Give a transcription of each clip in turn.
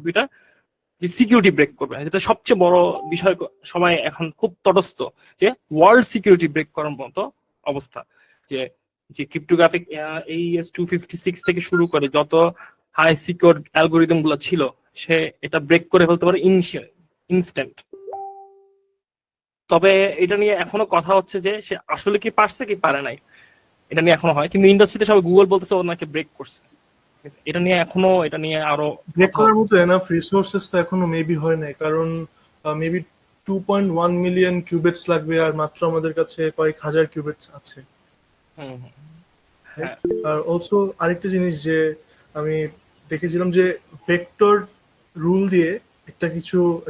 Computer security break করবে, যেটা সবচেয়ে বড় বিষয়। সবাই এখন খুব তটস্থ যে ওয়ার্ল্ড সিকিউরিটি ব্রেক করার মতো অবস্থা, যে যে ক্রিপ্টোগ্রাফিক AES-256 থেকে শুরু করে যত হাই সিকিউর অ্যালগোরিদম গুলো ছিল, সে এটা ব্রেক করে ফেলতে পারে ইনস্ট্যান্ট। তবে এটা নিয়ে এখনো কথা হচ্ছে যে সে আসলে কি পারছে কি পারে নাই, এটা নিয়ে এখনো হয়। কিন্তু ইন্ডাস্ট্রিতে সবাই গুগল বলতেছে ও নাকি ব্রেক করছে। এটা নিয়ে আরো ব্রেক করার মতো এনাফ রিসোর্সেস তো এখনো মেবি হয় নাই, কারণ মেবি 2.1 মিলিয়ন কিউবিটস লাগবে, আর মাত্র আমাদের কাছে কয়েক হাজার কিউবিটস আছে। হ্যাঁ, আর অলসো আরেকটা জিনিস যে আমি দেখেছিলাম যে ভেক্টর রুল দিয়ে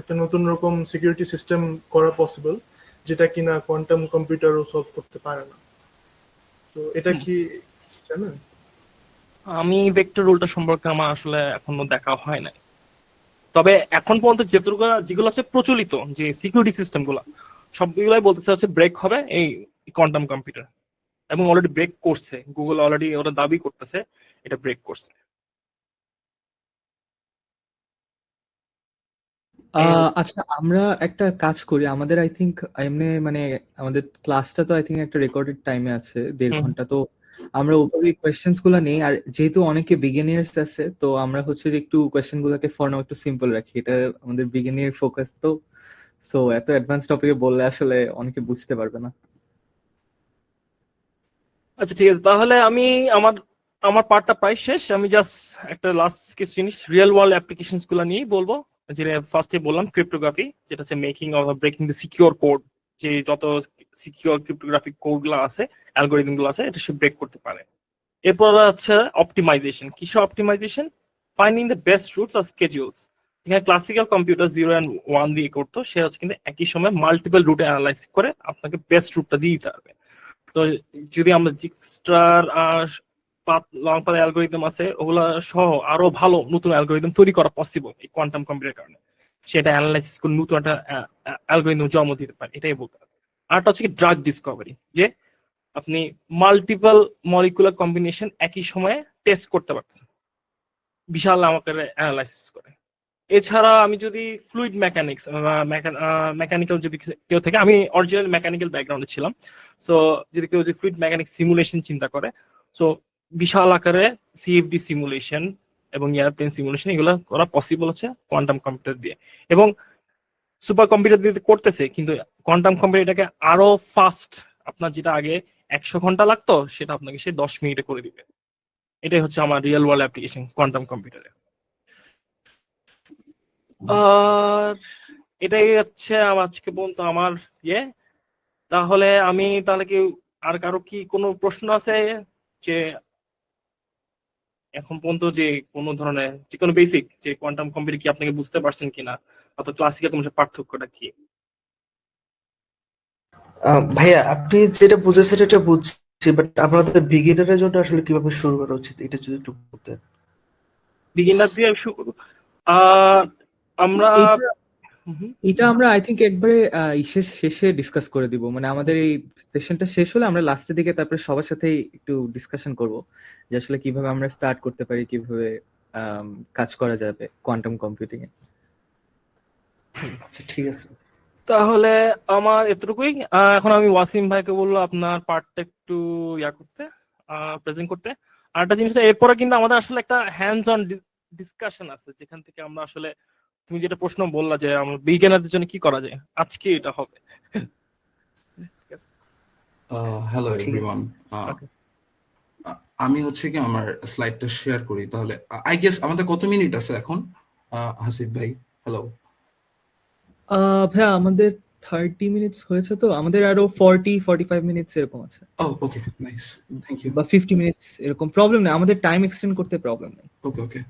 একটা নতুন রকম সিকিউরিটি সিস্টেম করা পসিবল, যেটা কিনা কোয়ান্টাম কম্পিউটারও সলভ করতে পারে না। তো এটা কি জানেন? আমি ভেক্টর রুলটা সম্পর্কে আমার আসলে এখনো দেখা হয় নাই। তবে এখন পর্যন্ত যেগুলো আছে প্রচলিত যে সিকিউরিটি সিস্টেম গুলা, সবগুলাই বলতেছে হচ্ছে ব্রেক হবে এই কোয়ান্টাম কম্পিউটার, এবং অলরেডি ব্রেক করছে। গুগল অলরেডি ওরা দাবি করতেছে এটা ব্রেক করছে। আচ্ছা, আমরা একটা কাজ করি, আমাদের আই থিঙ্ক এমনি মানে আমাদের ক্লাসটা তো আই থিঙ্ক একটা রেকর্ডেড টাইমে আছে 1.5 ঘন্টা, তো আমরা ওভাবে কোয়েশ্চেন্স গুলা নেই। আর যেহেতু অনেকে বিগিনার্স আছে, তো আমরা হচ্ছে যে একটু কোয়েশ্চেন গুলাকে ফর নাও একটু সিম্পল রাখি, এটা আমাদের বিগিনার ফোকাস তো। সো এত অ্যাডভান্স টপিকে বললে আসলে অনেকে বুঝতে পারবে না। আচ্ছা ঠিক আছে, তাহলে আমি আমার আমার পার্টটা প্রায় শেষ। আমি জাস্ট একটা লাস্ট কিছু জিনিস রিয়েল ওয়ার্ল্ড অ্যাপ্লিকেশনস গুলো নিয়ে বলবো। যেটা ফার্স্টে বললাম ক্রিপ্টোগ্রাফি, যেটা হচ্ছে making of breaking the secure code, যে যত সিকিউর ক্রিপ্টোগ্রাফিক কোড গুলো আছে, অ্যালগোরিদম গুলো আছে, এটা সে ব্রেক করতে পারে। এরপর হচ্ছে অপটিমাইজেশন। কিসে optimisation? Finding the best routes আর স্কেডিউলস। এখানে ক্লাসিক্যাল কম্পিউটার 0 and 1 দিয়ে করতো, সে হচ্ছে কিন্তু একই সময় মাল্টিপল রুটে অ্যানালাইজ করে আপনাকে বেস্ট রুটটা দিয়ে দিতে পারবে। তো যদি আমরা জিক্সট্রার আর লং পাথ অ্যালগোরিদম আছে ওগুলা সহ আরো ভালো নতুন অ্যালগোরিদম তৈরি করা পসিবল এই কোয়ান্টাম কম্পিউটারের কারণে, সেটা অ্যানালাইসিস করে নতুন একটা অ্যালগোরিদম জন্ম দিতে পারে, এটাই বলতে পারে। আরটা হচ্ছে কি ড্রাগ ডিসকভারি, যে আপনি মাল্টিপল মলিকুলার কম্বিনেশন একই সময়ে টেস্ট করতে পারছেন বিশাল আকারে অ্যানালাইসিস করে। এছাড়া আমি যদি ফ্লুইড মেকানিক্স মেকানিক্যাল যদি কেউ থেকে, আমি অরিজিনাল মেকানিক্যাল ব্যাকগ্রাউন্ডে ছিলাম, সো যদি কেউ যদি ফ্লুইড মেকানিক্স সিমুলেশন চিন্তা করে, সো বিশাল আকারে সিএফডি সিমুলেশন এবং এয়ারপ্লেন সিমুলেশন এগুলো করা পসিবল হচ্ছে কোয়ান্টাম কম্পিউটার দিয়ে। এবং সুপার কম্পিউটার দিয়ে করতেছে, কিন্তু কোয়ান্টাম কম্পিউটার এটাকে আরো ফাস্ট, আপনার যেটা আগে 100 ঘন্টা লাগতো সেটা আপনাকে সে 10 মিনিটে করে দিবে। এটাই হচ্ছে আমার রিয়েল ওয়ার্ল্ড অ্যাপ্লিকেশন কোয়ান্টাম কম্পিউটারে। আর এটাই হচ্ছে আমার আজকে পর্যন্ত আমার ইয়ে। তাহলে কি আর কারো কি কোনো প্রশ্ন আছে, যে এখন পর্যন্ত যে কোনো ধরনের যে কোনো বেসিক যে কোয়ান্টাম কম্পিউটার কি আপনাকে বুঝতে পারছেন কিনা, অথবা ক্লাসিক্যাল তোমার পার্থক্যটা কি? ভাইয়া আপনি যেটা বুঝেছেন এটা বুঝছি, বাট আমাদের বিগিনারের জন্য আসলে কিভাবে শুরু করা উচিত এটা যদি একটু বলতেন। বিগিনার দিয়ে শুরু করব। আহ, আমরা এটা আমরা আই থিঙ্ক একবারে শেষে ডিসকাস করে দিব, মানে আমাদের এই সেশনটা শেষ হলে আমরা লাস্টের দিকে তারপরে সবার সাথে একটু ডিসকাশন করব যে আসলে কিভাবে আমরা স্টার্ট করতে পারি, কিভাবে কাজ করা যাবে কোয়ান্টাম কম্পিউটিং এ। আচ্ছা ঠিক আছে। তাহলে আমার এতটুকুই। এখন আমি ওয়াসিম ভাইকে বলবো আপনার পার্টটা একটু করতে, প্রেজেন্ট করতে। আর একটা জিনিস, এরপরে কিন্তু আমাদের আসলে একটা হ্যান্ডস অন ডিসকাশন আছে, যেখান থেকে আমরা আসলে তুমি যেটা প্রশ্ন বললা যে আমরা বিজ্ঞানীদের জন্য কি করা যায়, আজকে এটা হবে। হ্যালো এভরিওয়ান, আমি হচ্ছে কি আমার স্লাইডটা শেয়ার করি তাহলে। আই গেস আমাদের কত মিনিট আছে এখন? হাসিব ভাই হ্যালো। ভাইয়া আমাদের 30 মিনিটস হয়েছে, তো আমাদের আরো 45 মিনিটস এরকম আছে। Okay nice, thank you. বা 50 মিনিটস এরকম, প্রবলেম নেই, আমাদের টাইম এক্সটেন্ড করতে প্রবলেম নেই। ওকে ওকে।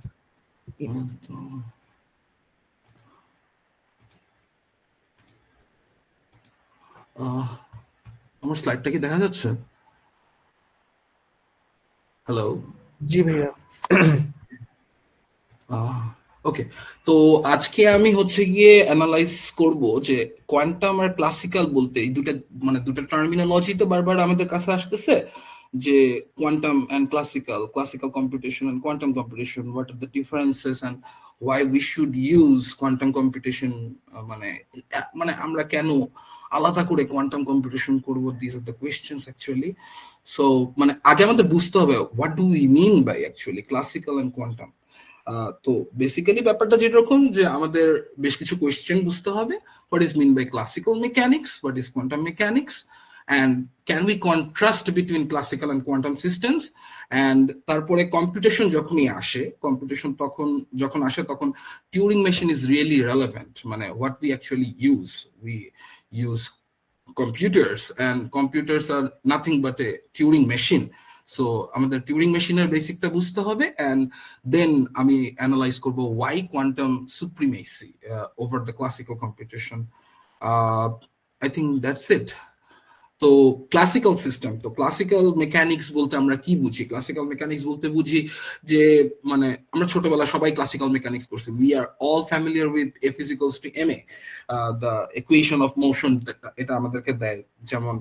আমার স্লাইডটা কি দেখা যাচ্ছে? হ্যালো। জি ভাইয়া। ওকে, তো আজকে আমি হচ্ছে গিয়ে অ্যানালাইজ করব যে কোয়ান্টাম আর ক্লাসিক্যাল বলতে এই দুটা টার্মিনোলজি তো বারবার আমাদের কাছে আসতেছে, যে quantum and classical computation and quantum computation, what are the differences and why we should use quantum computation, মানে আমরা কেন আলাদা করে কোয়ান্টাম কম্পিটিশন করব, this are the questions actually. So মানে আগে আমাদের বুঝতে হবে what do we mean by actually classical and quantum. তো বেসিক্যালি ব্যাপারটা যেরকম যে আমাদের বেশ কিছু কোয়েশ্চেন বুঝতে হবে, what is mean by classical mechanics, what is quantum mechanics, and can we contrast between classical and quantum systems, and তারপরে কম্পিউটেশন যখনই আসে, কম্পিউটেশন যখন আসে তখন Turing machine is really relevant, মানে what we actually we use computers and computers are nothing but a Turing machine. So আমাদের Turing মেশিনের বেসিকটা বুঝতে হবে, and then আমি অ্যানালাইজ করব why quantum supremacy over the classical computation. I think that's it. তো classical system, তো classical mechanics বলতে আমরা কি বুঝি? ক্লাসিক্যাল মেকানিক্স বলতে বুঝি যে মানে আমরা ছোটবেলা সবাই ক্লাসিক্যাল মেকানিক্স পড়ছি, we are all familiar with F is equals to M A, the equation of motion, এটা আমাদেরকে দেয়। যেমন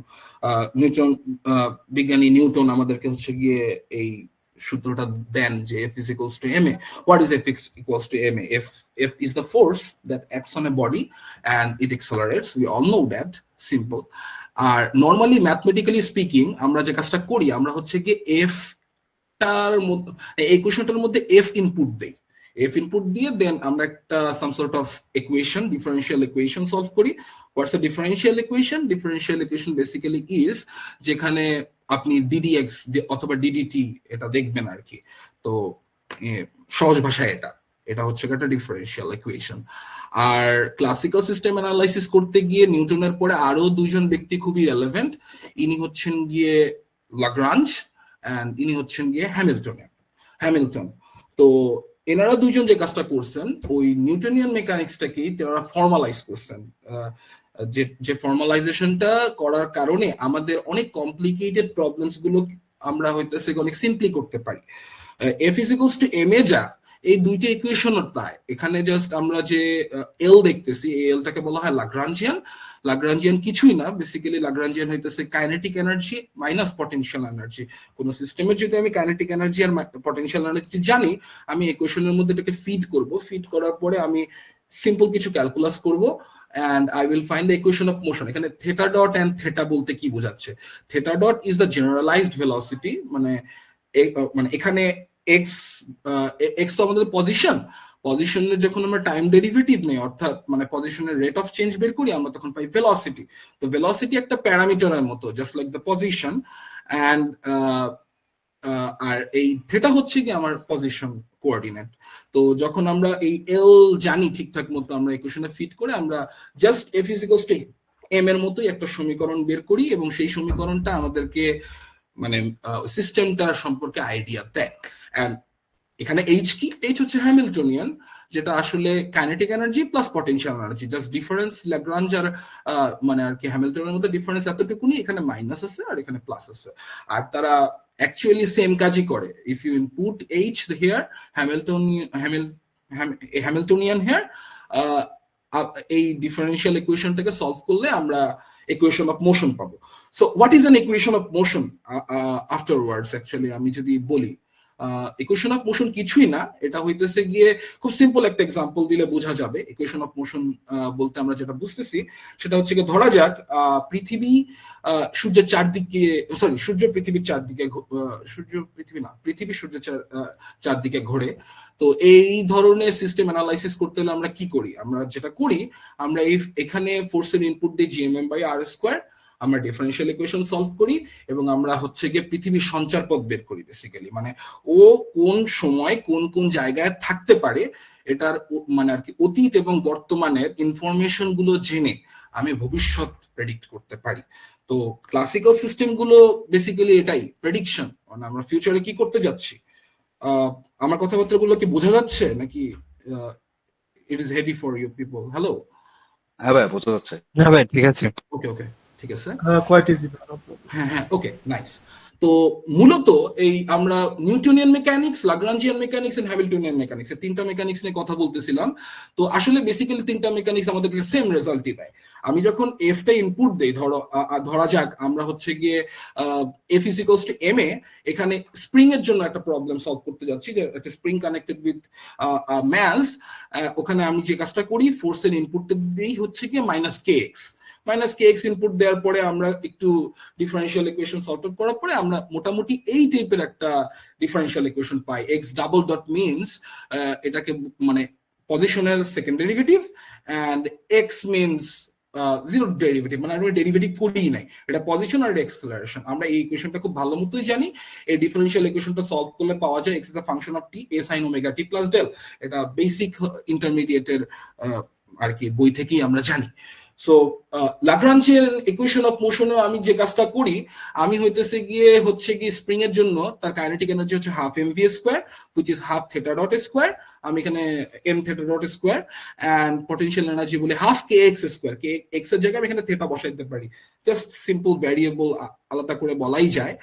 বিজ্ঞানী নিউটন আমাদেরকে হচ্ছে গিয়ে এই সূত্রটা দেন যে F is equals to M A. What is F equals to M A? F is the force that acts on a body and it accelerates, we all know that, simple. আর normally mathematically speaking আমরা যে কাজটা করি, আমরা হচ্ছে কি F টার মধ্যে, এই কোশ্চেনটার মধ্যে এফ ইনপুট দেই, এফ ইনপুট দিয়ে দেন আমরা একটা some sort of equation, differential equation solve করি। What's a differential equation? Differential equation basically is যেখানে আপনি ডিডিএক্স অথবা ডিডিটি এটা দেখবেন আর কি। তো সহজ ভাষায় এটা হচ্ছে একটা ডিফারেন্সিয়াল ইকুয়েশন। আর ক্লাসিক্যাল সিস্টেম অ্যানালাইসিস করতে গিয়ে নিউটনের পরে আরো দুইজন ব্যক্তি খুবই রেলেভেন্ট, ইনি হচ্ছেন গিয়ে লাগরাঞ্জ এন্ড ইনি হচ্ছেন গিয়ে হ্যামিল্টন। তো এনারা দুইজন যে কাজটা করছেন, ওই নিউটনিয়ান মেকানিক্সটাকেই তারা ফর্মালাইজ করছেন। যে ফর্মালাইজেশনটা করার কারণে আমাদের অনেক কমপ্লিকেটেড প্রবলেমস গুলো আমরা হইতেছে অনেক সিম্পলি করতে পারি। F is equals to M A যা, এই দুইটা ইকুয়েশনের তাই এখানে জাস্ট আমরা যে এল দেখতেছি, এই এলটাকে বলা হয় লাগরাঞ্জিয়ান। লাগরাঞ্জিয়ান কিছুই না, বেসিক্যালি লাগরাঞ্জিয়ান হইতেছে kinetic energy minus potential energy. কোন সিস্টেমের যদি আমি কাইনেটিক এনার্জি আর পটেনশিয়াল এনার্জি জানি, আমি ইকুয়েশনের মধ্যে এটাকে ফিড করব, ফিড করার পরে আমি সিম্পল কিছু ক্যালকুলাস করব, and I will find the equation of motion. এখানে theta dot and theta বলতে কি বোঝাচ্ছে? Theta dot is the generalized velocity, মানে এখানে x তো আমাদের পজিশনের যখন আমরা টাইম ডেরিভেটিভ নেই, অর্থাৎ মানে পজিশনের রেট অফ চেঞ্জ বের করি, আমরা তখন পাই ভেলোসিটি। তো ভেলোসিটি একটা প্যারামিটারের মতো, just like the position, and আর এই থিটা হচ্ছে কি আমার পজিশন কোঅর্ডিনেট। তো যখন আমরা এই এল জানি ঠিকঠাক মতো, আমরা ইকুয়েশনে ফিট করে আমরা just F is equals to M এর মতোই একটা সমীকরণ বের করি, এবং সেই সমীকরণটা আমাদেরকে মানে সিস্টেমটার সম্পর্কে আইডিয়া দেয়। এন্ড এখানে এইচ কি? এইচ হচ্ছে হ্যামিল্টনিয়ান, যেটা আসলে kinetic energy plus potential energy, just difference Lagrange আর মানে আর কি হ্যামিল্টনের মধ্যে ডিফারেন্স এতটুকুনি, এখানে মাইনাস আছে আর এখানে প্লাস আছে, আর তারা অ্যাকচুয়ালি সেম কাজই করে। If you input H here, Hamiltonian here, এই ডিফারেন্সিয়াল ইকুয়েশনটাকে সলভ করলে আমরা ইকুয়েশন অফ মোশন পাবো। So what is an equation of motion afterwards? Actually আমি যদি বলি, ইকুয়েশন অফ মোশন কিছুই না, এটা হইতেছে গিয়ে খুব সিম্পল একটা এক্সাম্পল দিলে বোঝা যাবে। ইকুয়েশন অফ মোশন বলতে আমরা যেটা বুঝতেছি সেটা হচ্ছে গিয়ে, ধরা যাক পৃথিবী সূর্যের চারদিকে, সরি সূর্য পৃথিবীর চারদিকে, পৃথিবী সূর্যের চারদিকে ঘোরে। তো এই ধরনের সিস্টেম অ্যানালাইসিস করতে হলে আমরা কি করি? আমরা যেটা করি, আমরা এখানে ফোর্সের ইনপুট দিই জিএমএম বাই আর স্কোয়ার, আমরা ডিফারেন্সিয়াল ইকুয়েশন সলভ করি, এবং আমরা হচ্ছে গিয়ে পৃথিবীর সঞ্চার পথ বের করি। বেসিক্যালি মানে ও কোন সময় কোন কোন জায়গায় থাকতে পারে, এটার মানে আর কি অতীত এবং বর্তমানের ইনফরমেশন গুলো জেনে আমি ভবিষ্যৎ প্রেডিক্ট করতে পারি। তো ক্লাসিক্যাল সিস্টেম গুলো বেসিক্যালি এটাই প্রেডিকশন, মানে আমরা ফিউচারে কি করতে যাচ্ছি। আমার কথাবার্তাগুলো কি বোঝা যাচ্ছে নাকি it is heavy for you people? Hello? হ্যাঁ ভাই, বোঝা যাচ্ছে। হ্যাঁ ভাই, ঠিক আছে। ওকে, ঠিক আছে, কোয়াইট ইজি। হ্যাঁ, ওকে, নাইস। তো মূলত এই আমরা Newtonian mechanics, Lagrangian mechanics and Hamiltonian mechanics এই তিনটা মেকানিক্স নিয়ে কথা বলতেছিলাম। তো আসলে বেসিক্যালি তিনটা মেকানিক্স আমাদেরকে সেম রেজাল্টই দেয়। আমি যখন এফটা ইনপুট দেই, ধরা যাক আমরা হচ্ছে গিয়ে F is equals to M A, এখানে স্প্রিং এর জন্য একটা প্রবলেম সলভ করতে যাচ্ছি, যে একটা স্প্রিং কানেক্টেড উইথ ম্যাস। ওখানে আমি যে কাজটা করি, ফোর্সের ইনপুটটা দিই হচ্ছে গিয়ে মাইনাস কে এক্স ইনপুট দেওয়ার পরে আমরা একটু ডিফারেন্সিয়াল ইকুয়েশন সর্ট আউট করার পরে আমরা মোটামুটি এই টাইপের একটা ডিফারেন্সিয়াল ইকুয়েশন পাই। এক্স ডাবল ডট মিনস এটাকে মানে পজিশনের second derivative, and X means zero derivative, মানে আমরা ডেরিভেটিভ করিই নাই, এটা পজিশন আর এক্সেলারেশন। আমরা এই ইকুয়েশনটা খুব ভালো মতোই জানি। এই ডিফারেন্সিয়াল ইকুয়েশনটা সলভ করলে পাওয়া যায় X is a function of T A sine omega T plus del. এটা বেসিক ইন্টারমিডিয়েটের আর কি বই থেকেই আমরা জানি। সো লাগরাঞ্জিয়ান ইকুয়েশন অফ মোশনে আমি যে কাজটা করি, আমি হচ্ছে গিয়ে স্প্রিং এর জন্য তার কাইনেটিক এনার্জি হচ্ছে half M V square, which is half theta dot square. আমি এখানে M theta dot square and potential energy বলে half K X square. K X এর জায়গায় আমি এখানে থেটা বসাই দিতে পারি, জাস্ট সিম্পল ভ্যারিয়েবল আলাদা করে বলাই যায়।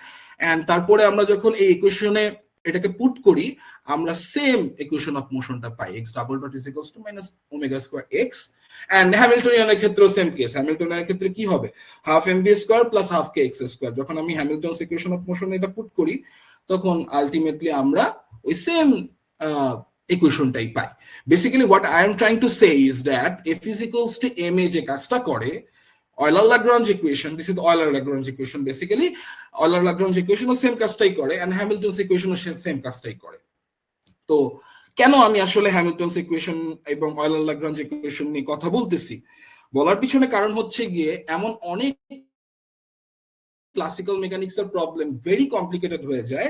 এন্ড তারপরে আমরা যখন এই ইকুয়েশনে এটাকে পুট করি, আমরা সেম ইকুয়েশন অফ মোশনটা পাই, X double dot is equals to minus omega square X. And হ্যামিল্টনিয়ানের ক্ষেত্রেও সেম কেস। হ্যামিল্টনিয়ানের ক্ষেত্রে কি হবে, half M V square plus half K X square. যখন আমি হ্যামিল্টনস ইকুয়েশন অফ মোশন এটা পুট করি, তখন আলটিমেটলি আমরা ওই সেম ইকুয়েশনটাই পাই। Basically what I am trying to say is that F is equals to M A যে কাজটা করে, Euler-Lagrange equation, this is the Euler-Lagrange equation basically, Euler-Lagrange equation O same কাজটাই করে, and Hamilton's equation O same কাজটাই করে। তো কেন আমি আসলে হ্যামিল্টনস ইকুয়েশন এবং Euler-Lagrange equation নিয়ে কথা বলতেছি, বলার পিছনে কারণ হচ্ছে গিয়ে এমন অনেক ক্লাসিক্যাল মেকানিক্স এর প্রবলেম ভেরি কমপ্লিকেটেড হয়ে যায়,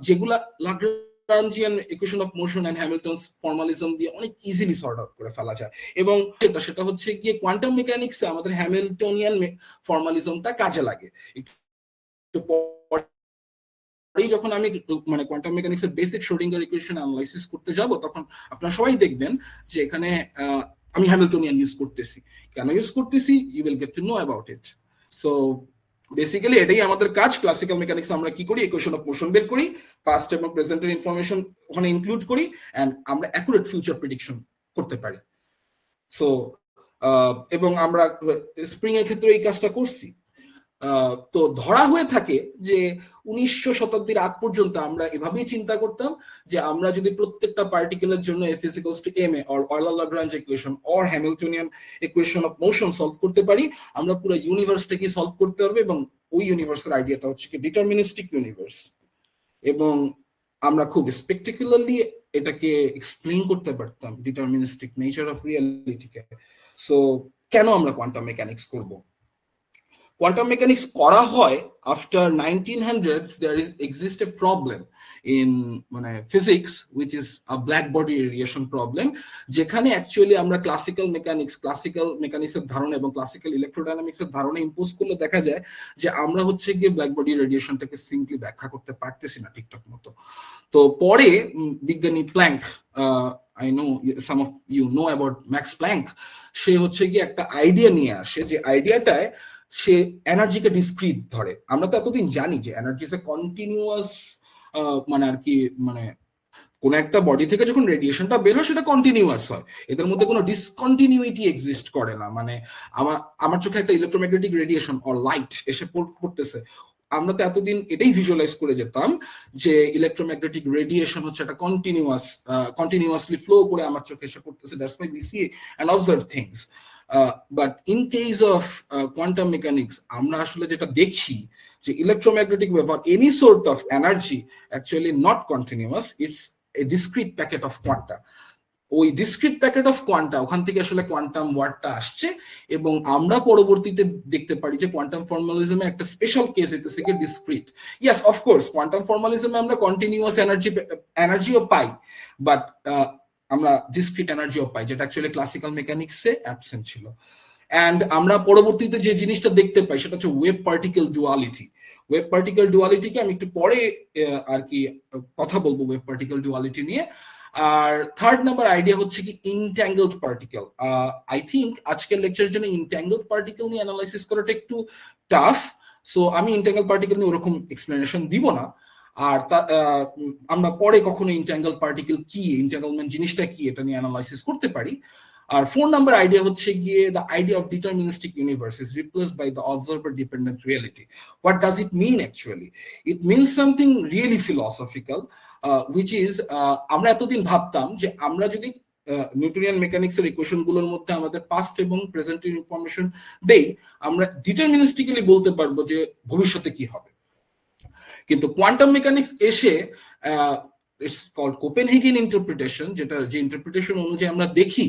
যেগুলা Lagrangian equation of motion and Hamilton's formalism দিয়ে অনেক ইজিলি সর্ট আউট করে ফেলা যায়। এবং সেটা হচ্ছে গিয়ে কোয়ান্টাম মেকানিক্সে আমাদের হ্যামিল্টনিয়ান ফর্মালিজমটা কাজে লাগে। একটু পরেই যখন আমি মানে কোয়ান্টাম মেকানিক্সের বেসিক শ্রোডিঙ্গার ইকুয়েশন অ্যানালাইসিস করতে যাব, তখন আপনারা সবাই দেখবেন যে এখানে আমি হ্যামিল্টনিয়ান ইউজ করতেছি। কেন ইউজ করতেছি, you will get to know about it. So basically এটাই আমাদের কাজ। ক্লাসিক্যাল মেকানিক্স আমরা কি করি, ইকুয়েশন অফ মোশন বের করি, পাস্ট এবং প্রেজেন্টের ইনফরমেশন ওখানে ইনক্লুড করি, এন্ড আমরা অ্যাকুরেট ফিউচার প্রেডিকশন করতে পারি। সো এবং আমরা স্প্রিং এর ক্ষেত্রে এই কাজটা করছি। তো ধরা হয়ে থাকে যে 1900 শতাব্দীর আগ পর্যন্ত আমরা এভাবেই চিন্তা করতাম যে আমরা যদি প্রত্যেকটা পার্টিকেলের জন্য F is equals to ma or Euler-Lagrange equation or Hamiltonian equation of motion solve করতে পারি, আমরা পুরো ইউনিভার্সটাকে সলভ করতে পারবো। এবং ওই ইউনিভার্সের আইডিয়াটা হচ্ছে কি ডিটারমিনিস্টিক ইউনিভার্স, এবং আমরা খুব স্পেকটাকুলারলি এটাকে এক্সপ্লেইন করতে পারতাম ডিটারমিনিস্টিক নেচার অফ রিয়ালিটিকে। সো কেন আমরা কোয়ান্টাম মেকানিক্স করব? Quantum mechanics করা হয় after 1900s. There exists a problem in physics which is a black body radiation problem, যেখানে অ্যাকচুয়ালি আমরা ক্লাসিক্যাল মেকানিক্স এর ধারণা এবং ক্লাসিক্যাল ইলেকট্রোডাইনামিক্স এর ধারণা ইম্পোজ করলে দেখা যায় যে আমরা হচ্ছে গিয়ে ব্ল্যাক বডি রেডিয়েশনটাকে সিম্পলি ব্যাখ্যা করতে পারতেছি না ঠিকঠাক মতো। তো পরে বিজ্ঞানী Planck, I know some of you know about Max Planck, সে হচ্ছে গিয়ে একটা আইডিয়া নিয়ে আসে, যে আইডিয়াটায় সে এনার্জিকে ডিসক্রিট ধরে। আমরা তো এতদিন জানি যে এনার্জি ইজ এ কন্টিনিউয়াস, কোন একটা বডি থেকে যখন রেডিয়েশনটা বের হয় সেটা কন্টিনিউয়াস হয়, এদের মধ্যে কোনো ডিসকন্টিনিউইটি এক্সিস্ট করে না। আমার চোখে একটা ইলেকট্রোম্যাগনেটিক রেডিয়েশন অর লাইট এসে পড়তেছে, আমরা তো এতদিন এটাই ভিজুয়ালাইজ করে যেতাম যে ইলেকট্রোম্যাগনেটিক রেডিয়েশন হচ্ছে একটা কন্টিনিউয়াসলি ফ্লো করে আমার চোখে এসে পড়তেছে, that's why we see and observe things. But in case of quantum mechanics, আমরা আসলে যেটা দেখি যে electromagnetic wave or any sort of energy actually not continuous, it's a discrete packet of quanta. ওই discrete packet of quanta, ওখান থেকে আসলে quantum ওয়ার্ডটা আসছে, এবং আমরা পরবর্তীতে দেখতে পারি যে কোয়ান্টাম ফর্মালিজমে একটা স্পেশাল কেস হইতেছে কি ডিসক্রিট। ইয়েস, অফকোর্স কোয়ান্টাম ফর্মালিজমে আমরা কন্টিনিউয়াস এনার্জিও পাই, বাট আমরা ডিসক্রিট এনার্জিও পাই, যেটা অ্যাকচুয়ালি ক্লাসিক্যাল মেকানিক্সে অ্যাবসেন্ট ছিল। এন্ড আমরা পরবর্তীতে যে জিনিসটা দেখতে পাই সেটা হচ্ছে wave particle duality. Wave particle ডুয়ালিটিকে আমি একটু পরে আর কি কথা বলবো, ওয়েভ পার্টিকেল ডুয়ালিটি নিয়ে। আর থার্ড নাম্বার আইডিয়া হচ্ছে কি ইনট্যাঙ্গলড পার্টিকেল। আই থিঙ্ক আজকের লেকচারের জন্য ইনট্যাঙ্গলড পার্টিকেল নিয়ে অ্যানালাইসিস করাটা একটু টাফ, সো আমি ইন্টাঙ্গেল পার্টিকেল নিয়ে ওরকম এক্সপ্লেনেশন দিব না। আর আমরা পরে কখনো ইন্টাঙ্গেল পার্টিকেল কি, ইন্টাঙ্গেলমেন্ট জিনিসটা কি, এটা নিয়ে অ্যানালাইসিস করতে পারি। আর 4 নাম্বার আইডিয়া হচ্ছে গিয়ে the idea of deterministic universe is replaced by the observer dependent reality. What does it mean actually? It means something really philosophical, which is আমরা এতদিন ভাবতাম যে আমরা যদি নিউটনিয়ান মেকানিক্স এর ইকুয়েশন গুলোর মধ্যে আমাদের পাস্ট এবং প্রেজেন্টের ইনফরমেশন দেই, আমরা ডিটারমিনিস্টিক্যালি বলতে পারবো যে ভবিষ্যতে কি হবে। কিন্তু কোয়ান্টাম মেকানিক্স এসে ইটস কল্ড কোপেনহেগেন ইন্টারপ্রিটেশন, যেটা যে ইন্টারপ্রিটেশন অনুযায়ী আমরা দেখি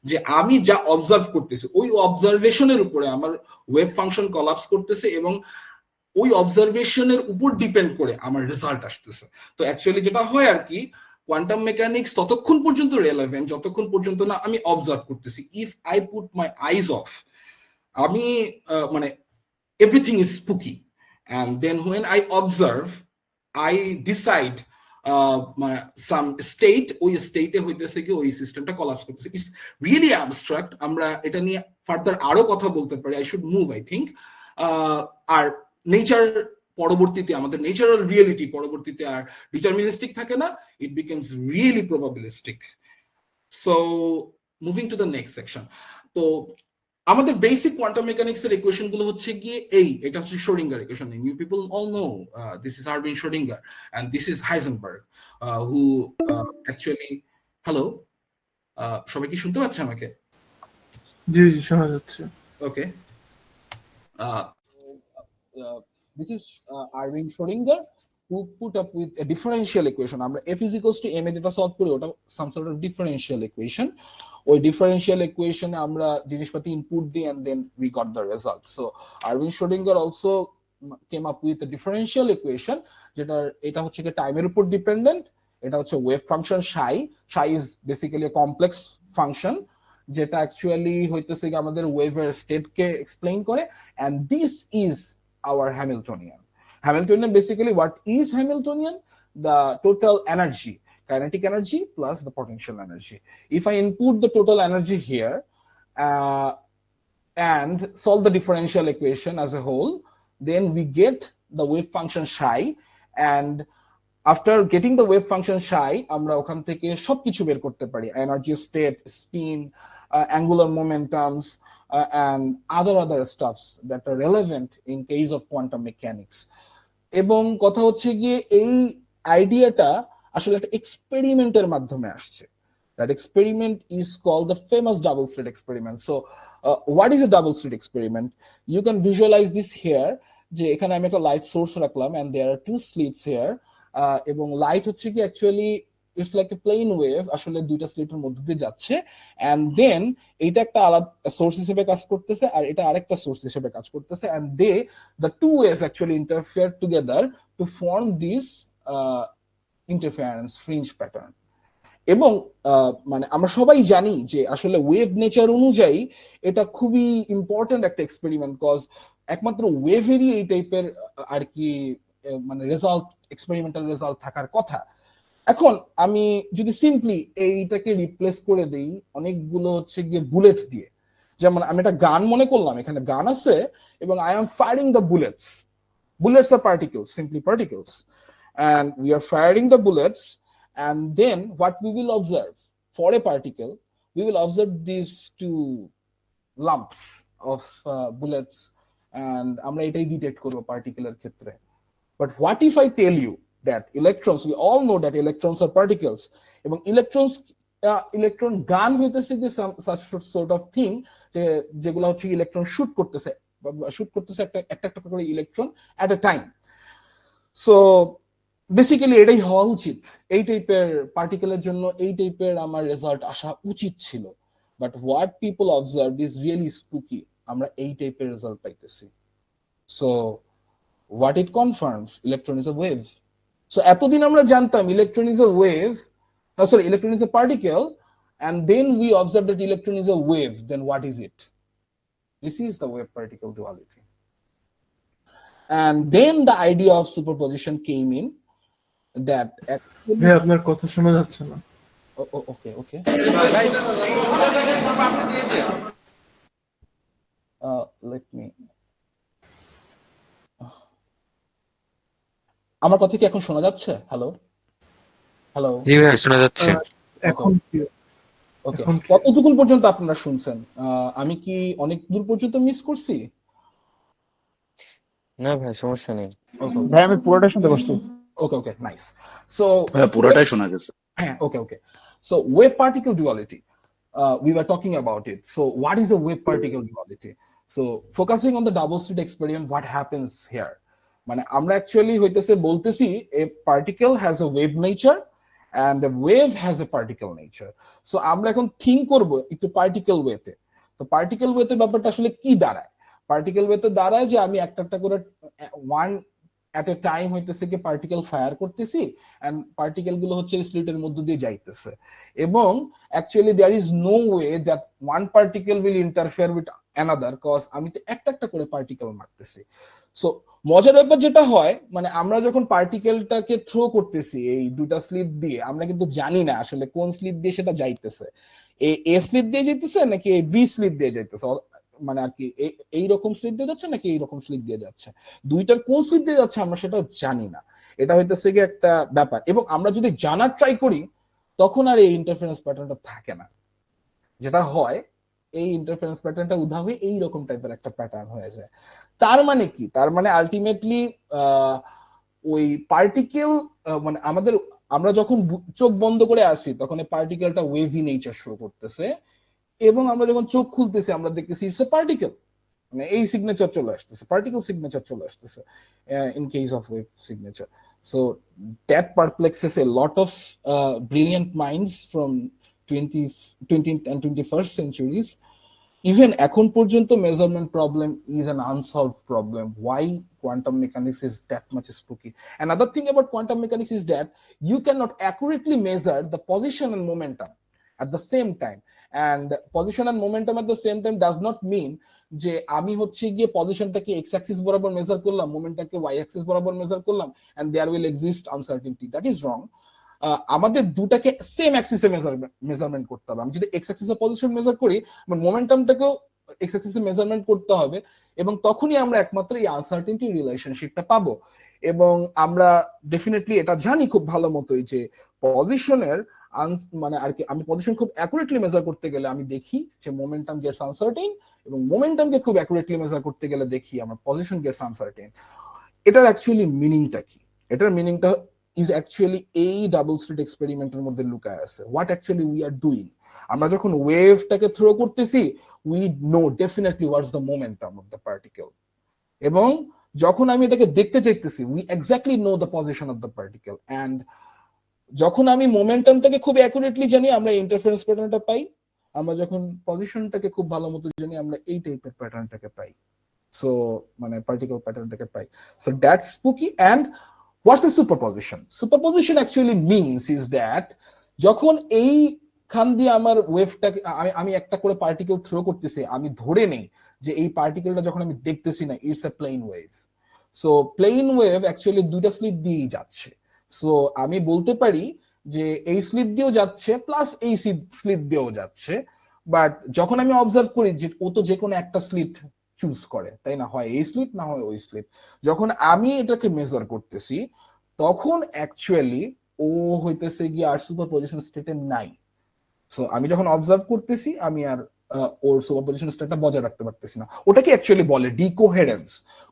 যে আমি যা অবজার্ভ করতেছি ওই অবজারভেশনের উপরে আমার ওয়েভ ফাংশন কলাপস করতেছে এবং ওই অবজারভেশনের উপর ডিপেন্ড করে আমার রেজাল্ট আসতেছে। তো অ্যাকচুয়ালি যেটা হয় আর কি, কোয়ান্টাম মেকানিক্স ততক্ষণ পর্যন্ত রেলেভেন্ট যতক্ষণ পর্যন্ত না আমি অবজার্ভ করতেছি। If I put my eyes of, আমি মানে everything is spooky, and then when I observe I decide some state, ওই স্টেটে হইতেছে কি ওই সিস্টেমটা কোলাপস করতেছে। ইটস রিয়েলি অ্যাবস্ট্রাক্ট, আমরা এটা নিয়ে ফার্দার আরো কথা বলতে পারি, I should move I think. আর নেচার পরবর্তীতে, আমাদের ন্যাচারাল রিয়েলিটি পরবর্তীতে আর ডিটারমিনিস্টিক থাকে না, it becomes really probabilistic. So moving to the next section. তো আমাদের বেসিক কোয়ান্টাম মেকানিক্স এর ইকুয়েশন গুলো হচ্ছে গিয়ে এটা হচ্ছে Schrodinger equation. You people all know this is Erwin Schrodinger and this is Heisenberg, who actually, hello, সবাই কি শুনতে পাচ্ছে আমাকে? জি জি শোনা যাচ্ছে। ওকে, this is Erwin Schrödinger who put up with a differential equation. আমরা f is equals to m এ যেটা solve করি ওটা some sort of differential equation. ওই differential equation এ আমরা জিনিসপাতি ইনপুট দিই and then we got the result. So Erwin Schrödinger also came up with a differential equation যেটা এটা হচ্ছে কি টাইমের উপর ডিপেন্ডেন্ট। এটা হচ্ছে wave function psi is basically a complex function যেটা অ্যাকচুয়ালি হইতেছে কি আমাদের ওয়েভের স্টেটকে এক্সপ্লেইন করে, and this is our Hamiltonian. Hamiltonian, basically what is Hamiltonian? The total energy, kinetic energy plus the potential energy. If I input the total energy here and solve the differential equation as a whole, then we get the wave function psi, and after getting the wave function psi আমরা ওখান থেকে সবকিছু বের করতে পারি, energy state, spin, angular momentums, and other stuffs that are relevant in case of quantum mechanics. এবং কথা হচ্ছে গিয়ে এই আইডিয়াটা আসলে একটা এক্সপেরিমেন্টের মাধ্যমে আসছে। That experiment is called the famous double slit experiment. So what is a double slit experiment? You can visualize this here, যে এখানে আমি একটা লাইট সোর্স রাখলাম and there are two slits here, এবং লাইট হচ্ছে কি actually it's like a plane wave, আসলে দুইটা স্লিটের মধ্যে দিয়ে যাচ্ছে, এন্ড দেন এটা একটা আলাদা সোর্স হিসেবে কাজ করতেছে আর এটা আরেকটা সোর্স হিসেবে কাজ করতেছে, and the two waves actually interfere together to form this interference fringe pattern. এবং মানে আমরা সবাই জানি যে আসলে ওয়েভ নেচার অনুযায়ী এটা খুবই ইম্পর্টেন্ট একটা এক্সপেরিমেন্ট, কজ একমাত্র ওয়েভেরই এই টাইপের আর কি মানে রেজাল্ট, এক্সপেরিমেন্টাল রেজাল্ট থাকার কথা। এখন আমি যদি সিম্পলি এইটাকে রিপ্লেস করে দেই অনেকগুলো হচ্ছে গিয়ে বুলেট দিয়ে, যেমন আমি একটা গান মনে করলাম, এখানে গান আছে এবং I am firing the bullets আর particles, simply particles, and we are firing the bullets, and then what we will observe for a particle, we will observe these two lumps of bullets, and আমরা এটাই detect করব পার্টিকেলের ক্ষেত্রে। But what if I tell you that electrons, we all know that electrons are particles, এবং electron গান হইতেছে কি such sort of thing যেগুলো হচ্ছে ইলেকট্রন শুট করতেছে একটা করে electron at a time. So basically এটাই হওয়া উচিত, এই টাইপের পার্টিকেলের জন্য এই টাইপের আমার রেজাল্ট আসা উচিত ছিল, but what people observe is really spooky, আমরা এই টাইপের রেজাল্ট পাইতেছি। So what it confirms, electron is a wave. So এতদিন আমরা জানতাম electron is a wave, sorry electron is a particle, and then we observe that electron is a wave, then what is it? This is the wave particle duality. And then the idea of superposition came in, that ভাই আপনার কথা শোনা যাচ্ছে না। okay let me আমার কথা কি এখন শোনা যাচ্ছে? হ্যালো হ্যালো জি ভাই শোনা যাচ্ছে। আহ, এখন clear, ওকে, এখন clear। কতটুকুন পর্যন্ত আপনারা শুনছেন? আমি কি অনেক দূর পর্যন্ত মিস করছি? না ভাই সমস্যা নেই। ওকে ভাই আমি পুরোটা শুনতে পারছি। ওকে ওকে, নাইস। সো ভাইয়া পুরাটাই শোনা গেছে। okay, okay. So wave particle duality. We were talking about it. So what is a wave particle duality? So focusing on the double slit experiment, what happens here? মানে আমরা অ্যাকচুয়ালি হইতেছে বলতেছি a particle has a wave nature and a wave has a particle nature. So আমরা এখন think করব একটু particle ওয়েতে। তো পার্টিকেল ওয়েতে ব্যাপারটা আসলে কি দাঁড়ায়? পার্টিকেল ওয়েতে দাঁড়ায় যে আমি একটা একটা করে ওয়ান এট এ টাইম হইতেছে কি পার্টিকেল ফায়ার করতেছি এন্ড পার্টিকেল গুলো হচ্ছে স্লিটের মধ্য দিয়ে যাইতেছে এবং actually there is no way that one particle will interfere with another cause আমি তো একটা একটা করে পার্টিকেল মারতেছি। সো মজার ব্যাপার যেটা হয় মানে আমরা যখন পার্টিকেলটাকে থ্রো করতেছি এই দুটা স্লিট দিয়ে আমরা কিন্তু জানি না আসলে কোন স্লিট দিয়ে সেটা যাইতেছে, এ স্লিট দিয়ে যাইতেছে নাকি বি স্লিট দিয়ে যাইতেছে, মানে আর কি এইরকম স্লিট দিয়ে যাচ্ছে নাকি এইরকম স্লিট দিয়ে যাচ্ছে, দুইটার কোন স্লিট দিয়ে যাচ্ছে আমরা সেটা জানি না। এটা হইতেছে কি একটা ব্যাপার এবং আমরা যদি জানার ট্রাই করি তখন আর এই ইন্টারফারেন্স প্যাটার্নটা থাকে না। যেটা হয় এই ইন্টারফারেন্স প্যাটার্নটা উধাও হয়ে এইরকম টাইপের একটা প্যাটার্ন হয়ে যায়। তার মানে কি? তার মানে আলটিমেটলি ওই পার্টিকেল মানে আমাদের আমরা যখন চোখ বন্ধ করে আসি তখন এই পার্টিকেলটা ওয়েভি নেচার শো করতেছে এবং আমরা যখন চোখ খুলতেছি আমরা দেখতেছি ইটস এ পার্টিকেল, মানে এই সিগনেচার চলে আসতেছে, পার্টিকেল সিগনেচার চলে আসতেছে in case of wave signature. So that perplexes a lot of brilliant minds from 20th and 21st centuries. Even এখন পর্যন্ত measurement problem is an unsolved problem. Why quantum mechanics is that much spooky? Another thing about quantum mechanics is that you cannot accurately measure the position and momentum at the same time. And position and momentum at the same time does not mean যে আমি হচ্ছে গিয়ে পজিশনটাকে x Axis বরাবর measure করলাম, মোমেন্টটাকে Y Axis বরাবর measure করলাম and there will exist uncertainty. That is wrong. আমাদের দুটাকে সেম অ্যাক্সিসে মেজারমেন্ট করতে হবে। আমি যদি এক্স অ্যাক্সিসে পজিশন মেজার করি মোমেন্টামটাকেও এক্স অ্যাক্সিসে মেজারমেন্ট করতে হবে এবং তখনই আমরা একমাত্র এই আনসার্টেনটি রিলেশনশিপটা পাবো। এবং আমরা ডেফিনেটলি এটা জানি খুব ভালো মতোই যে পজিশনের মানে আর কি আমি পজিশন খুব অ্যাকুরেটলি মেজার করতে গেলে আমি দেখি যে মোমেন্টাম গেটস আনসার্টেন এবং মোমেন্টামকে খুব অ্যাকুরেটলি মেজার করতে গেলে দেখি আমার পজিশন গেটস আনসার্টেন। এটার অ্যাকচুয়ালি মিনিংটা কি? এটার মিনিংটা is actually এই ডাবল স্লিট এক্সপেরিমেন্টের মধ্যে লুকায় আছে। What actually we are doing, আমরা যখন ওয়েভটাকে থ্রো করতেছি we know definitely what's the momentum of the particle এবং যখন আমি এটাকে দেখতে চাইতেছি we exactly know the position of the particle and যখন আমি মোমেন্টামটাকে খুব অ্যাকুরেটলি জানি আমরা ইন্টারফারেন্স প্যাটার্নটা পাই, আমরা যখন পজিশনটাকে খুব ভালো মতো জানি আমরা এই টাইপের প্যাটার্নটাকে পাই, সো মানে পার্টিকেল প্যাটার্নটাকে পাই। So that's spooky. And what's the superposition? Superposition actually means is that যখন এই খান দিয়ে আমার ওয়েভটাকে আমি একটা করে পার্টিকেল থ্রো করতেছি আমি ধরে নেই যে এই পার্টিকেলটা যখন আমি দেখতেছি না it's a plane wave. So plane wave actually দুইটা স্লিট দিয়েই যাচ্ছে। সো আমি বলতে পারি যে এই স্লিট দিয়েও যাচ্ছে প্লাস এই স্লিট দিয়েও যাচ্ছে, বাট যখন আমি অবজার্ভ করি যে ও তো যে কোনো একটা স্লিট চুজ করে তাই না, হয় এই স্লিট না হয় ওই স্লিট, যখন আমি এটাকে মেজার করতেছি তখন অ্যাকচুয়ালি ও হইতেছে গিয়ে আর সুপারপজিশন স্টেটে নাই। সো আমি যখন অবজার্ভ করতেছি আমি আর ওর সুপারপজিশন স্টেটটা বজায় রাখতে পারতেছি না। ওটাকে অ্যাকচুয়ালি বলে ডিকোহেরেন্স।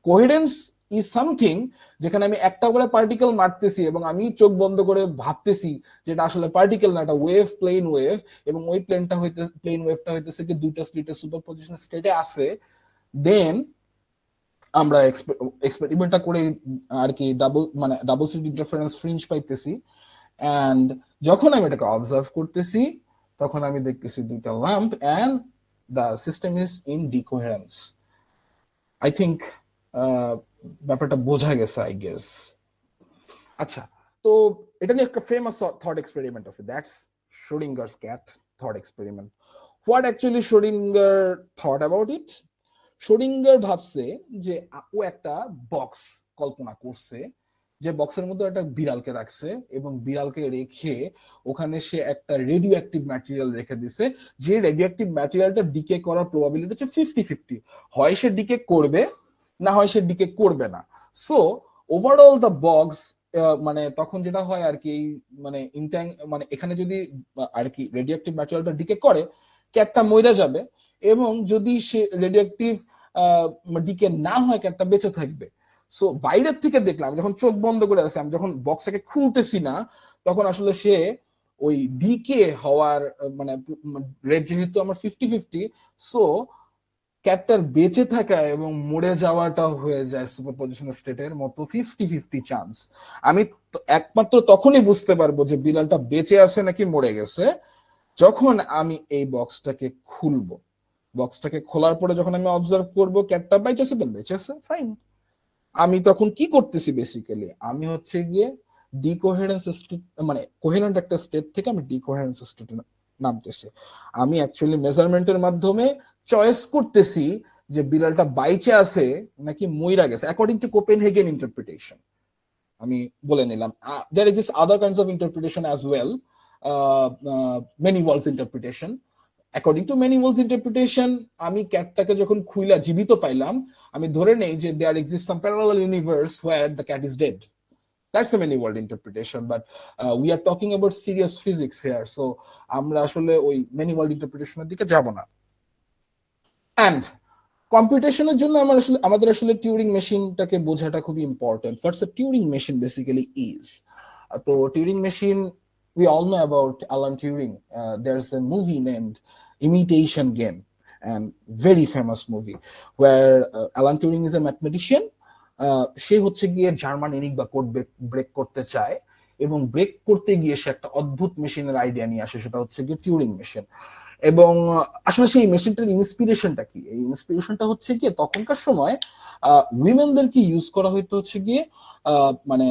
কোহেরেন্স ইজ সামথিং যেখানে আমি একটা করে পার্টিকেল মারতেছি এবং আমি চোখ বন্ধ করে ভাবতেছি যেটা আসলে পার্টিকেল না, এটা ওয়েভ, প্লেন ওয়েভ, এবং ওই প্লেন ওয়েভটা হইতেছে কি দুইটা স্লিটের সুপারপজিশন স্টেটে আছে। দেন আমরা এক্সপেরিমেন্টটা করে আর কি ডাবল স্লিট ইন্টারফারেন্স ফ্রিঞ্জ পাইতেছি এন্ড যখন আমি এটাকে অবজার্ভ করতেছি তখন আমি দেখতেছি দুইটা lamp and the system is in decoherence. I think ব্যাপারটা বোঝা গেছে আই গেস। আচ্ছা, তো এটা নিয়ে একটা ফেমাস থট এক্সপেরিমেন্ট আছে, that's Schrodinger's cat thought experiment. What actually Schrodinger thought about it? Schrodinger ভাবছে যে ও একটা বক্স কল্পনা করছে যে বক্সের মধ্যে একটা বিড়ালকে রাখছে এবং বিড়ালকে রেখে ওখানে সে একটা রেডিও অ্যাক্টিভ ম্যাটেরিয়াল রেখে দিছে, যে রেডিও অ্যাক্টিভ ম্যাটেরিয়ালটা ডিকে করার প্রবাবিলিটি হচ্ছে 50-50, হয় সে ডিকে করবে না হয় সে ডিকে করবে না। সো ওভারঅল দ্য বক্স, মানে তখন যেটা হয় আর কি, এই মানে মানে এখানে যদি আর কি রেডিওঅ্যাক্টিভ ম্যাটেরিয়ালটা ডিকে করে, ক্যাটটা মরে যাবে, এবং যদি সে রেডিওঅ্যাক্টিভ ডিকে না হয় ক্যাটটা বেঁচে থাকবে। সো বাইরের থেকে দেখলাম, যখন চোখ বন্ধ করে আছে, আমি যখন বক্সটাকে খুলতেছি না, তখন আসলে সে ওই ডিকে হওয়ার মানে রেট যেহেতু আমার 50-50, সো ক্যাটটার বেঁচে থাকা এবং মরে যাওয়াটা হয়ে যায় সুপারপজিশন স্টেটের মতো 50-50 চান্স। আমি একমাত্র তখনই বুঝতে পারবো যে বিড়ালটা বেঁচে আছে নাকি মরে গেছে, যখন আমি এই বক্সটাকে খুলবো। বক্সটাকে খোলার পরে যখন আমি অবজার্ভ করবো ক্যাটটা বেঁচে আছে, দেন বেঁচে আছে, ফাইন। আমি তখন কি করতেছি, বেসিক্যালি আমি হচ্ছে গিয়ে ডিকোহেরেন্স স্টেট, মানে কোহেরেন্ট একটা স্টেট থেকে আমি ডিকোহেরেন্স স্টেটে নামতেছি। আমি অ্যাকচুয়ালি মেজারমেন্টের মাধ্যমে চয়েস করতেছি যে বিড়ালটা বাইচে আছে নাকি মইরা গেছে, অ্যাকর্ডিং টু কোপেনহেগেন ইন্টারপ্রিটেশন। আমি বলে নিলাম there is other kinds of interpretation as well, many worlds interpretation. According to many worlds interpretation, আমি ক্যাটটাকে যখন খুইলা জীবিত পাইলাম, আমি ধরে নেই যে there exists some parallel universe where the cat is dead. That's a many world interpretation, but we are talking about serious physics here, so আমরা আসলে ওই many world interpretation এর দিকে যাব না। And কম্পিউটেশনের জন্য আমাদের আসলে টিউরিং মেশিনটাকে বোঝাটা খুবই important. What's a Turing machine basically is. তো Turing machine, we all know about Alan Turing. There's a movie named Imitation Game, and very famous movie where Alan Turing is a mathematician. সে হচ্ছে গিয়ে German enigma code break করতে চায়, এবং break করতে গিয়ে সে একটা অদ্ভুত মেশিনের আইডিয়া নিয়ে আসে, সেটা হচ্ছে গিয়ে টিউরিং মেশিন। এবং আসলে সেই মেশিনটার ইন্সপিরেশনটা কি? এই ইন্সপিরেশনটা হচ্ছে গিয়ে তখনকার সময় উইমেনদেরকে ইউজ করা হইতো হচ্ছে গিয়ে মানে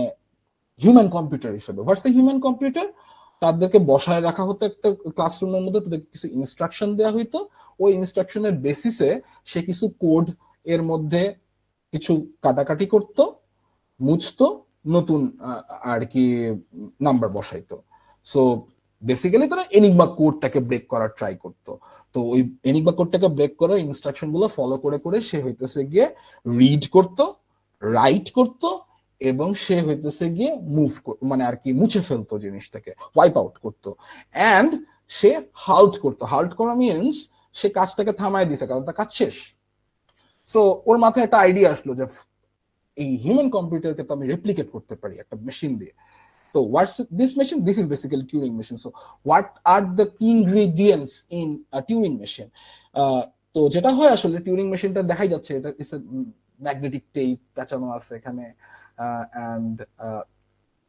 হিউম্যান কম্পিউটার হিসেবে। হোয়াটস এ হিউম্যান কম্পিউটার? তাদেরকে বসায় রাখা হতো একটা ক্লাসরুমের মধ্যে, তাদেরকে কিছু ইনস্ট্রাকশন দেওয়া হইতো, ওই ইনস্ট্রাকশনের বেসিসে সে কিছু কোড এর মধ্যে কিছু কাটাকাটি করত, মুছতো, নতুন আর কি নাম্বার বসাইতো। সো বেসিক্যালি তারা এনিগমা কোডটাকে ব্রেক করার ট্রাই করতো। তো ওই এনিগমা কোডটাকে ব্রেক করার ইনস্ট্রাকশন গুলো ফলো করে করে সে হইতেছে গিয়ে রিড করতো, রাইট করতো, এবং সে হইতেছে গিয়ে মুভ, মানে আর কি মুছে ফেলতো জিনিসটাকে, ওয়াইপ আউট করতো। অ্যান্ড সে হাল্ট করতো। হাল্ট করা মিনস সে কাজটাকে থামায় দিছে, কারণ তার কাজ শেষ। সো ওর মাথায় একটা আইডিয়া আসলো যে এই হিউম্যান কম্পিউটারকে তো আমি রেপ্লিকেট করতে পারি একটা মেশিন দিয়ে। তো what's this machine? This is basically Turing machine. So what are the ingredients in Turing machine? তো যেটা হয় আসলে, টিউরিং মেশিনটা দেখাই যাচ্ছে, এটা ইটস এ ম্যাগনেটিক টেপ পেঁচানো আছে এখানে, অ্যান্ড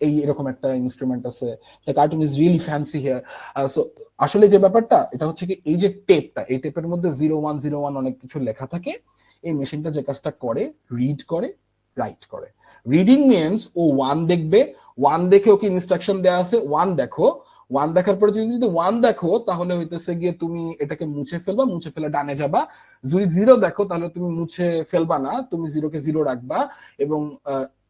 এই এরকম একটা ইনস্ট্রুমেন্ট আছে। The cartoon is really fancy here. So আসলে যে ব্যাপারটা, এটা হচ্ছে কি, এই যে টেপটা, এই টেপের মধ্যে 0101 অনেক কিছু লেখা থাকে। এই মেশিনটা যে কাজটা করে, রিড করে, রাইট করে। রিডিং মিনস ও ওয়ান দেখবে, ওয়ান দেখে ওকে ইনস্ট্রাকশন দেওয়া আছে, ওয়ান দেখো। ওয়ান দেখার পরে যদি ওয়ান দেখো, তাহলে হইতেছে গিয়ে তুমি এটাকে মুছে ফেলবা, মুছে ফেলে ডানে যাবা। যদি জিরো দেখো, তাহলে তুমি মুছে ফেলবা না, তুমি জিরোকে জিরো রাখবা এবং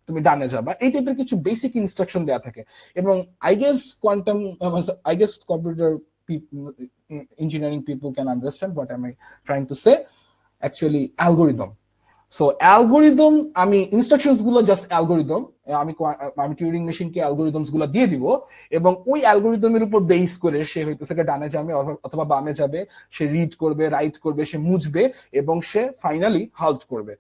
তুমি ডানে যাবা। এই টাইপের কিছু বেসিক ইনস্ট্রাকশন দেওয়া থাকে। এবং I guess computer engineering people can understand what am I trying to say. Actually algorithm. So algorithm, আমি ইনস্ট্রাকশনস গুলো জাস্ট অ্যালগোরিদম, আমি টিউরিং মেশিনকে অ্যালগোরিদমস গুলো দিয়ে দিব, এবং ওই অ্যালগোরিদমের উপর বেস করে সে হইতেছে ডানে যাবে অথবা বামে যাবে, সে রিড করবে, রাইট করবে, সে মুছবে, এবং সে ফাইনালি হাল্ট করবে।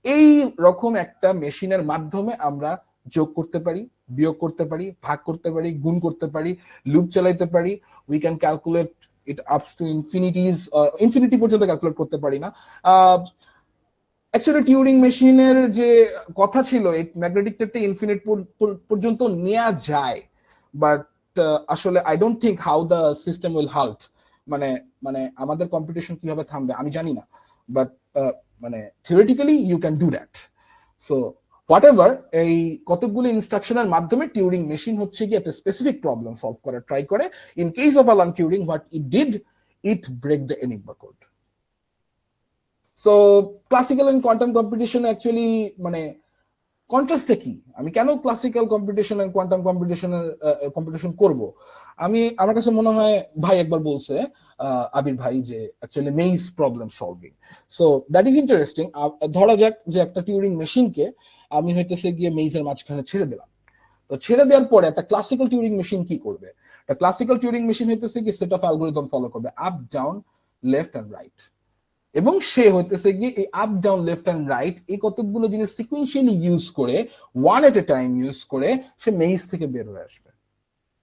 এই রকম একটা মেশিনের মাধ্যমে আমরা যোগ করতে পারি, বিয়োগ করতে পারি, ভাগ করতে পারি, গুণ করতে পারি, লুপ চালাইতে পারি। উই ক্যান ক্যালকুলেট ইট আপস টু ইনফিনিটি পর্যন্ত ক্যালকুলেট করতে পারি না। অ্যাকচুয়ালি টিউরিং মেশিনের যে কথা ছিল, এই ম্যাগনেটিক টেপটা ইনফিনিট পর্যন্ত নেওয়া যায়, বাট আসলে I don't think how the system will halt. মানে আমাদের কম্পিটিশন কিভাবে থামবে আমি জানি না, বাট মানে theoretically you can do that. So whatever, এই কতগুলো ইনস্ট্রাকশনের মাধ্যমে টিউরিং মেশিন হচ্ছে কি একটা স্পেসিফিক প্রবলেম সলভ করার ট্রাই করে। In case of Alan Turing, what it did, it break the Enigma code. So classical and quantum computation actually মানে কন্ট্রাস্টটা কি? আমি কেন classical computation and quantum computation করব? আমার কাছে মনে হয়, ভাই একবার বলছে, আবির ভাই, যে actually maids problem solving. So that is interesting. ধরা যাক যে একটা টিউরিং মেশিনকে আমি হইতেছে গিয়ে মেইজের মাঝখানে ছেড়ে দিলাম। তো ছেড়ে দেওয়ার পরে একটা ক্লাসিক্যাল টিউরিং মেশিন কি করবে? একটা ক্লাসিক্যাল টিউরিং মেশিন হইতেছে কি সেট অফ অ্যালগোরিদম ফলো করবে, up down left and right, এবং সে হইতেছে গিয়ে এই up down left and right এই কতগুলো জিনিস সিকুয়েন্সিয়ালি ইউজ করে, one at a time use করে সে মেইজ থেকে বের হয়ে আসবে।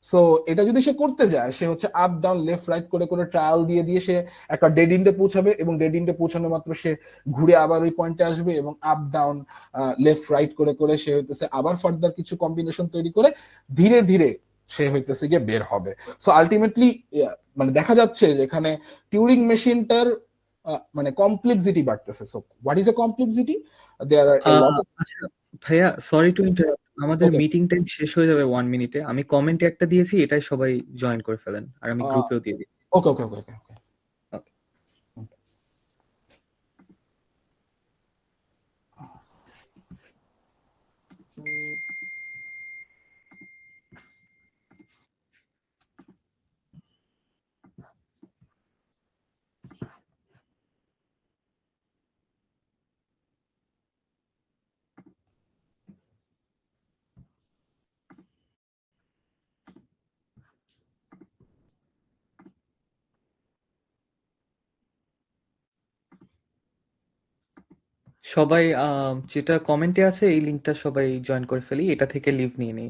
সো এটা যদি সে করতে যায়, সে হচ্ছে আপ ডাউন লেফট রাইট করে করে ট্রায়াল দিয়ে দিয়ে সে একটা ডেড ইন্ডে পৌঁছাবে, এবং ডেড ইন্ডে পৌঁছানো মাত্র সে ঘুরে আবার ওই পয়েন্টে আসবে, এবং আপ ডাউন লেফট রাইট করে করে সে হইতেছে আবার ফার্দার কিছু কম্বিনেশন তৈরি করে ধীরে ধীরে সে হইতেছে গিয়ে বের হবে। সো আলটিমেটলি মানে দেখা যাচ্ছে যে এখানে টিউরিং মেশিনটার মানে কমপ্লেক্সিটি বাড়তেছে। So what is a complexity? There are a lot of আচ্ছা ভাইয়া, সরি টু ইন্টারাপ্ট, আমাদের ওকে মিটিং টাইম শেষ হয়ে যাবে 1 মিনিটে। আমি কমেন্টে একটা দিয়েছি, এটাই সবাই জয়েন করে ফেলেন, আর আমি গ্রুপেও দিয়ে দিই। ওকে ওকে ওকে ওকে। Okay. সবাই যেটা কমেন্টে আছে এই লিঙ্কটা সবাই জয়েন করে ফেলি, এটা থেকে লিভ নিয়ে নেই।